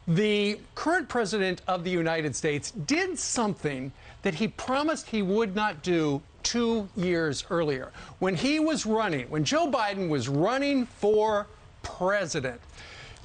The current president of the United States did something that he promised he would not do 2 years earlier. When Joe Biden was running for president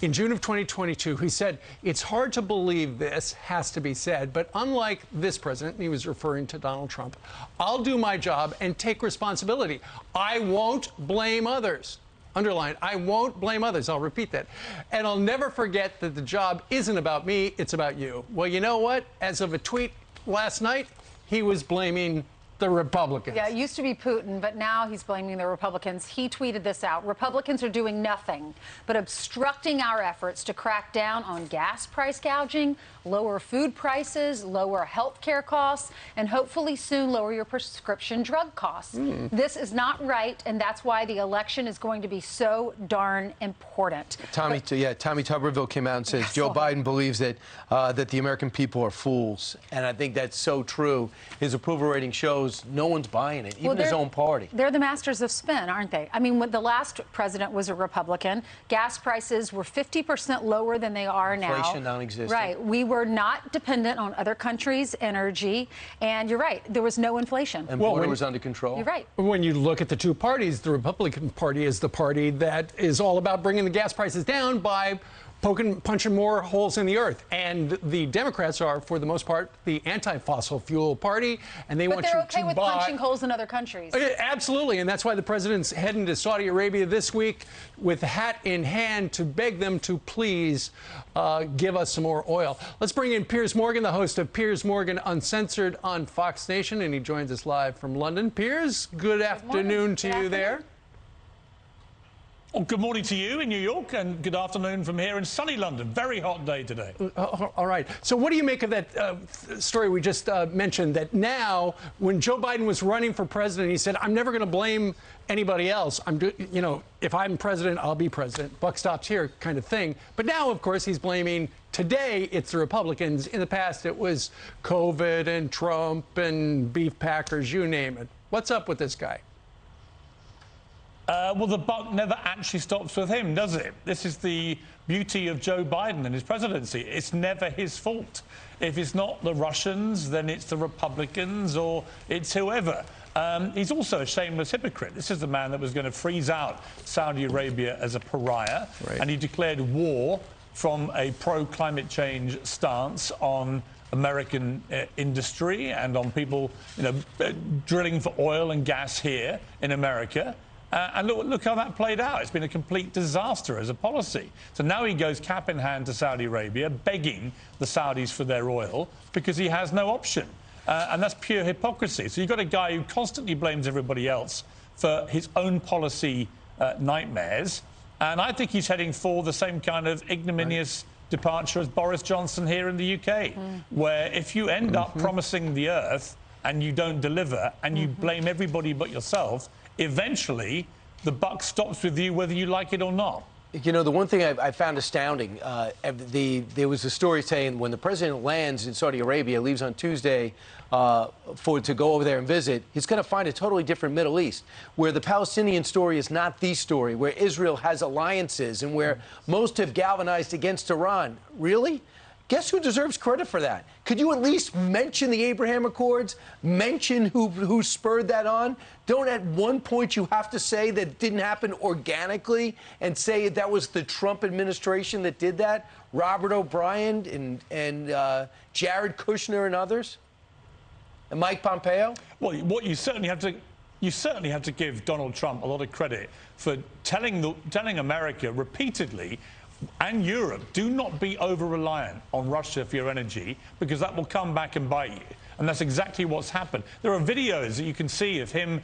in June of 2022, he said, "It's hard to believe this has to be said, but unlike this president," and he was referring to Donald Trump, "I'll do my job and take responsibility. I won't blame others." Underline, I won't blame others. I'll repeat that. "And I'll never forget that the job isn't about me, it's about you." Well, you know what? As of a tweet last night, he was blaming the Republicans. Yeah, it used to be Putin, but now he's blaming the Republicans. He tweeted this out. "Republicans are doing nothing but obstructing our efforts to crack down on gas price gouging, lower food prices, lower health care costs, and hopefully soon lower your prescription drug costs. This is not right, and that's why the election is going to be so darn important." Tommy Tuberville came out and says Joe Biden believes that the American people are fools, and I think that's so true. His approval rating shows no one's buying it, even his own party. They're the masters of spin, aren't they? I mean, when the last president was a Republican, gas prices were 50% lower than they are now. Inflation non-existent. Right. We were not dependent on other countries' energy, and you're right, there was no inflation. And border was under control. You're right. When you look at the two parties, the Republican Party is the party that is all about bringing the gas prices down by punching more holes in the earth. And the Democrats are, for the most part, the anti-fossil fuel party, and they want you to buy... But they're okay with punching holes in other countries. Absolutely, and that's why the president's heading to Saudi Arabia this week with a hat in hand to beg them to please give us some more oil. Let's bring in Piers Morgan, the host of Piers Morgan Uncensored on Fox Nation, and he joins us live from London. Piers, good afternoon to you there. Well, good morning to you in New York, and good afternoon from here in sunny London. Very hot day today. All right. So what do you make of that story we just mentioned, that now, when Joe Biden was running for president, he said, "I'm never going to blame anybody else. If I'm president, I'll be president. Buck stops here," kind of thing. But now, of course, he's blaming, today, it's the Republicans. In the past, it was COVID and Trump and beef packers, you name it. What's up with this guy? Well, the buck never actually stops with him, does it? This is the beauty of Joe Biden and his presidency. It's never his fault. If it's not the Russians, then it's the Republicans or it's whoever. He's also a shameless hypocrite. This is the man that was going to freeze out Saudi Arabia as a pariah, and he declared war from a pro-climate change stance on American industry and on people, drilling for oil and gas here in America. And look how that played out. It's been a complete disaster as a policy. So now he goes cap in hand to Saudi Arabia, begging the Saudis for their oil because he has no option. And that's pure hypocrisy. So you've got a guy who constantly blames everybody else for his own policy nightmares. And I think he's heading for the same kind of ignominious departure as Boris Johnson here in the UK, where if you end up promising the earth and you don't deliver and you blame everybody but yourself, eventually the buck stops with you whether you like it or not. You know, the one thing I found astounding, there was a story saying when the president lands in Saudi Arabia, leaves on Tuesday to go over there and visit, he's going to find a totally different Middle East, where the Palestinian story is not the story, where Israel has alliances and where most have galvanized against Iran. Really? Guess who deserves credit for that? Could you at least mention the Abraham Accords? Mention who spurred that on? Don't at one point you have to say that it didn't happen organically and say that was the Trump administration that did that? Robert O'Brien and Jared Kushner and others? And Mike Pompeo? Well, what you certainly have to give Donald Trump a lot of credit for telling America repeatedly and Europe, do not be over-reliant on Russia for your energy, because that will come back and bite you. And that's exactly what's happened. There are videos that you can see of him,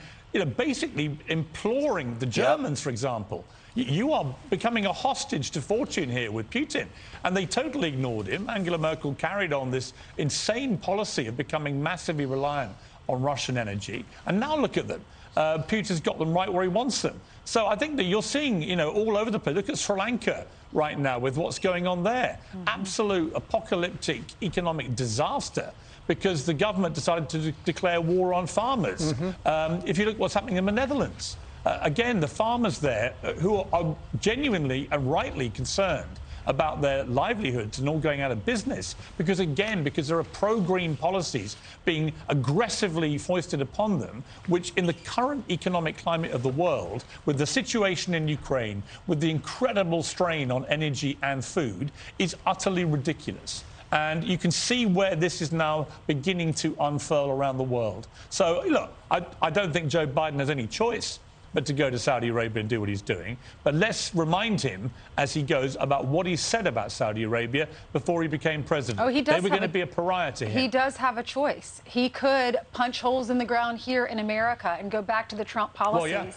basically imploring the Germans, for example. You are becoming a hostage to fortune here with Putin. And they totally ignored him. Angela Merkel carried on this insane policy of becoming massively reliant on Russian energy. And now look at them. Putin's got them right where he wants them. So I think that you're seeing, all over the place. Look at Sri Lanka right now with what's going on there. Absolute apocalyptic economic disaster because the government decided to declare war on farmers. If you look what's happening in the Netherlands, again, the farmers there who are genuinely and rightly concerned about their livelihoods and all going out of business because, again, because there are pro-green policies being aggressively foisted upon them, which in the current economic climate of the world, with the situation in Ukraine, with the incredible strain on energy and food, is utterly ridiculous. And you can see where this is now beginning to unfurl around the world. So, look, I don't think Joe Biden has any choice but to go to Saudi Arabia and do what he's doing. But let's remind him, as he goes, about what he said about Saudi Arabia before he became president. Oh, he does. They were going to be a pariah to him. He does have a choice. He could punch holes in the ground here in America and go back to the Trump policies. Well, yeah.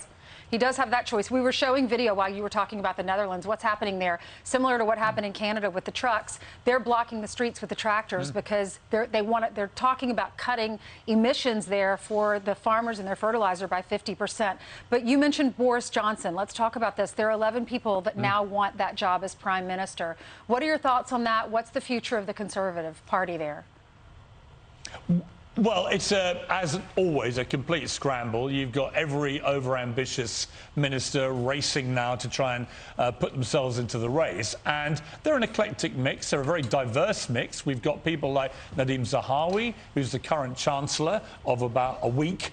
He does have that choice. We were showing video while you were talking about the Netherlands, what's happening there, similar to what happened in Canada with the trucks. They're blocking the streets with the tractors because they're talking about cutting emissions there for the farmers and their fertilizer by 50%. But you mentioned Boris Johnson. Let's talk about this. There are 11 people that now want that job as prime minister. What are your thoughts on that? What's the future of the Conservative Party there? Well, it's, as always, a complete scramble. You've got every overambitious minister racing now to try and put themselves into the race. And they're an eclectic mix. They're a very diverse mix. We've got people like Nadhim Zahawi, who's the current chancellor of about a week.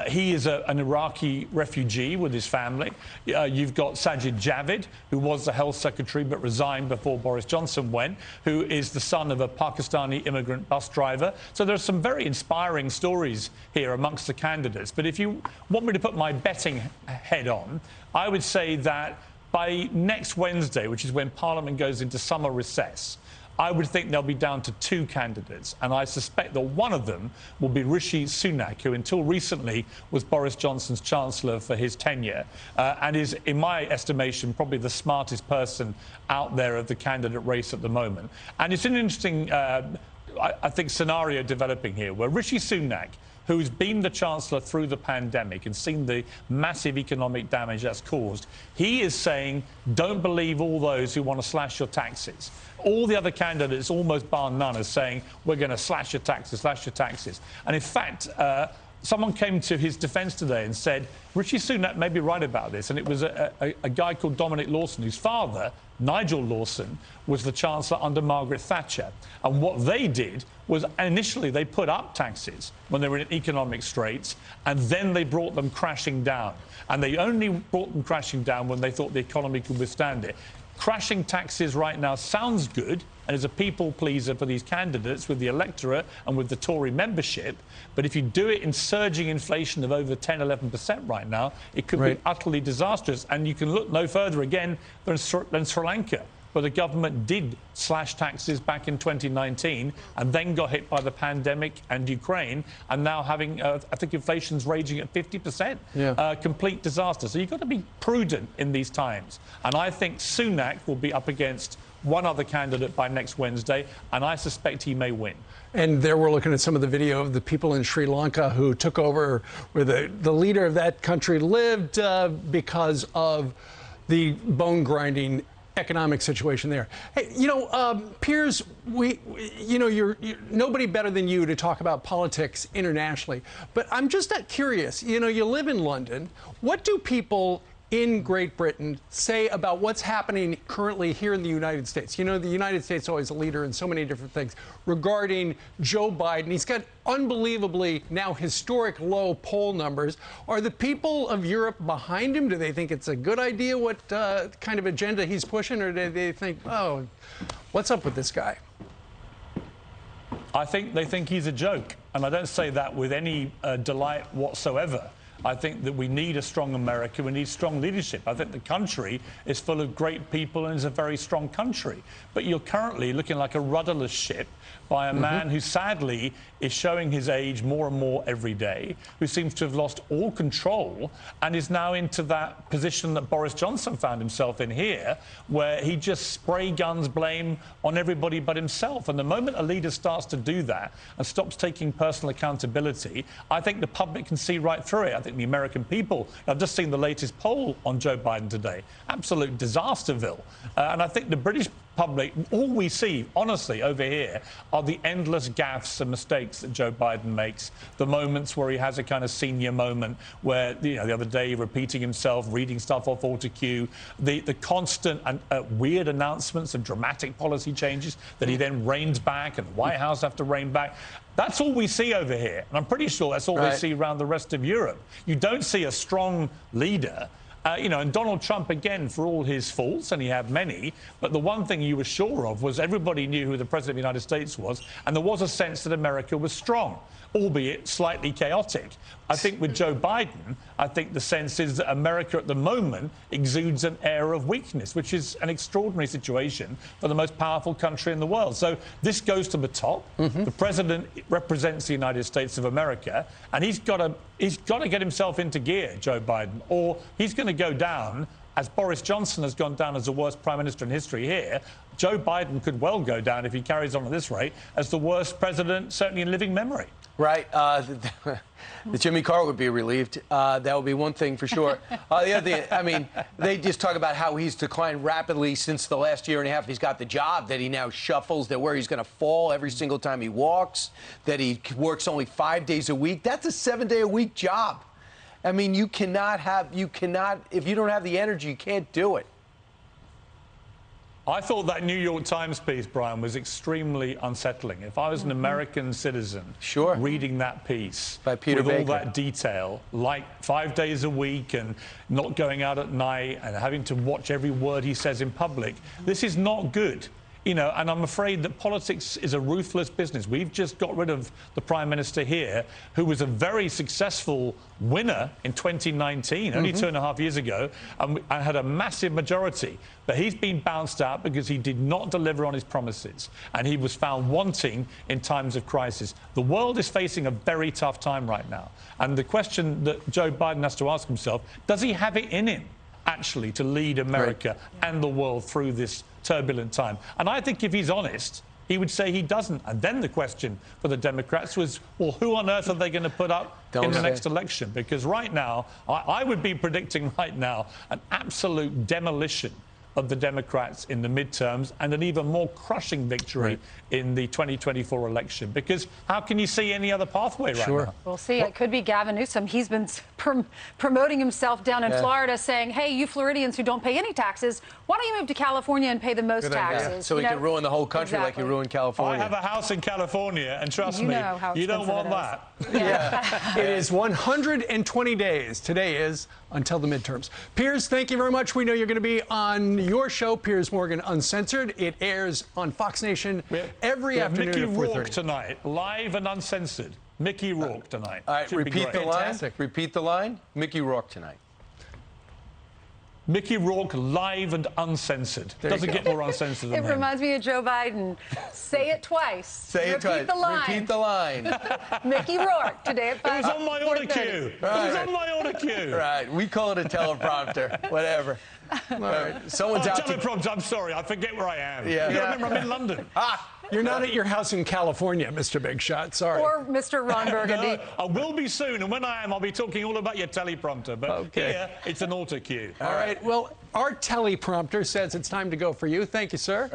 He is an Iraqi refugee with his family. You've got Sajid Javid, who was the health secretary but resigned before Boris Johnson went, who is the son of a Pakistani immigrant bus driver. So there's some very inspiring stories here amongst the candidates. But if you want me to put my betting head on, I would say that by next Wednesday, which is when Parliament goes into summer recess, I would think they'll be down to 2 candidates. And I suspect that one of them will be Rishi Sunak, who until recently was Boris Johnson's chancellor for his tenure and is, in my estimation, probably the smartest person out there of the candidate race at the moment. And it's an interesting I think, scenario developing here, where Rishi Sunak, who's been the chancellor through the pandemic and seen the massive economic damage that's caused, he is saying, don't believe all those who want to slash your taxes. All the other candidates, almost bar none, are saying, we're going to slash your taxes, slash your taxes. And in fact, someone came to his defence today and said, Rishi Sunak may be right about this. And it was a guy called Dominic Lawson, whose father, Nigel Lawson, was the Chancellor under Margaret Thatcher. And what they did was initially they put up taxes when they were in economic straits, and then they brought them crashing down. And they only brought them crashing down when they thought the economy could withstand it. Crashing taxes right now sounds good and is a people pleaser for these candidates with the electorate and with the Tory membership. But if you do it in surging inflation of over 10, 11% right now, it could be utterly disastrous. And you can look no further again than Sri Lanka, where the government did slash taxes back in 2019 and then got hit by the pandemic and Ukraine, and now having, I think inflation's raging at 50%. Complete disaster. So you've got to be prudent in these times. And I think Sunak will be up against one other candidate by next Wednesday, and I suspect he may win. And there we're looking at some of the video of the people in Sri Lanka who took over where the leader of that country lived because of the bone-grinding economic situation there. Hey, Piers, you're nobody better than you to talk about politics internationally. But I'm just curious, you live in London. What do people in Great Britain say about what's happening currently here in the United States? The United States is always a leader in so many different things regarding Joe Biden. He's got unbelievably now historic low poll numbers. Are the people of Europe behind him? Do they think it's a good idea what kind of agenda he's pushing, or do they think, oh, what's up with this guy? I think they think he's a joke, and I don't say that with any delight whatsoever. I think that we need a strong America. We need strong leadership. I think the country is full of great people and is a very strong country. But you're currently looking like a rudderless ship by a man who sadly is showing his age more and more every day, who seems to have lost all control and is now into that position that Boris Johnson found himself in here, where he just spray guns blame on everybody but himself. And the moment a leader starts to do that and stops taking personal accountability, I think the public can see right through it. I think the American people, I've just seen the latest poll on Joe Biden today, absolute disasterville. And I think the British public, all we see, honestly, over here are the endless gaffes and mistakes that Joe Biden makes, the moments where he has a kind of senior moment where, you know, the other day repeating himself, reading stuff off auto cue, the constant and weird announcements and dramatic policy changes that he then reins back and the White House have to rein back. That's all we see over here. And I'm pretty sure that's all they see around the rest of Europe. You don't see a strong leader. You know, and Donald Trump, again, for all his faults, and he had many, but the one thing you were sure of was everybody knew who the President of the United States was, and there was a sense that America was strong, albeit slightly chaotic. I think with Joe Biden, I think the sense is that America at the moment exudes an air of weakness, which is an extraordinary situation for the most powerful country in the world. So this goes to the top. The president represents the United States of America, and he's got to get himself into gear, Joe Biden, or he's going to go down, as Boris Johnson has gone down as the worst prime minister in history here. Joe Biden could well go down, if he carries on at this rate, as the worst president, certainly in living memory. Right. The Jimmy Carter would be relieved. That would be one thing for sure. The other thing, I mean, they just talk about how he's declined rapidly since the last year and a half he's got the job, that he now shuffles, that where he's going to fall every single time he walks, that he works only 5 days a week. That's a 7-day-a-week job. I mean, if you don't have the energy, you can't do it. I thought that New York Times piece, Brian, was extremely unsettling. If I was an American citizen reading that piece by Peter with Baker, all that detail, like 5 days a week and not going out at night and having to watch every word he says in public, this is not good. You know, and I'm afraid that politics is a ruthless business. We've just got rid of the Prime Minister here, who was a very successful winner in 2019, only 2.5 years ago, and had a massive majority. But he's been bounced out because he did not deliver on his promises, and he was found wanting in times of crisis. The world is facing a very tough time right now. And the question that Joe Biden has to ask himself, does he have it in him, actually, to lead America and the world through this turbulent time? And I think if he's honest, he would say he doesn't. And then the question for the Democrats was, well, who on earth are they going to put up in the next election? Because right now, I would be predicting right now an absolute demolition of the Democrats in the midterms and an even more crushing victory in the 2024 election. Because how can you see any other pathway right now? We'll see. It could be Gavin Newsom. He's been promoting himself down in Florida, saying, hey, you Floridians who don't pay any taxes, why don't you move to California and pay the most taxes? So he can ruin the whole country like he ruined California. I have a house in California, and trust me, you don't want that. It is 120 days. Today is until the midterms. Piers, thank you very much. We know you're going to be on your show, Piers Morgan Uncensored. It airs on Fox Nation every afternoon Mickey at 4:30. Rourke tonight, live and uncensored. Mickey Rourke tonight. All right, repeat the line. Repeat the line. Mickey Rourke tonight. Mickey Rourke, live and uncensored. Doesn't get more uncensored than It reminds me of Joe Biden. Say it twice. Say it twice. Repeat the line. Repeat the line. Mickey Rourke today at 5. It was on my order cue. It was on my order cue. Right. We call it a teleprompter. Whatever. All right. Someone's out to... Teleprompter, I'm sorry. I forget where I am. Yeah. You remember I'm in London. You're not at your house in California, Mr. Big Shot. Sorry. Or Mr. Ron Burgundy. No, I will be soon, and when I am, I'll be talking all about your teleprompter. But here, it's an auto cue. All right. Well, our teleprompter says it's time to go for you. Thank you, sir.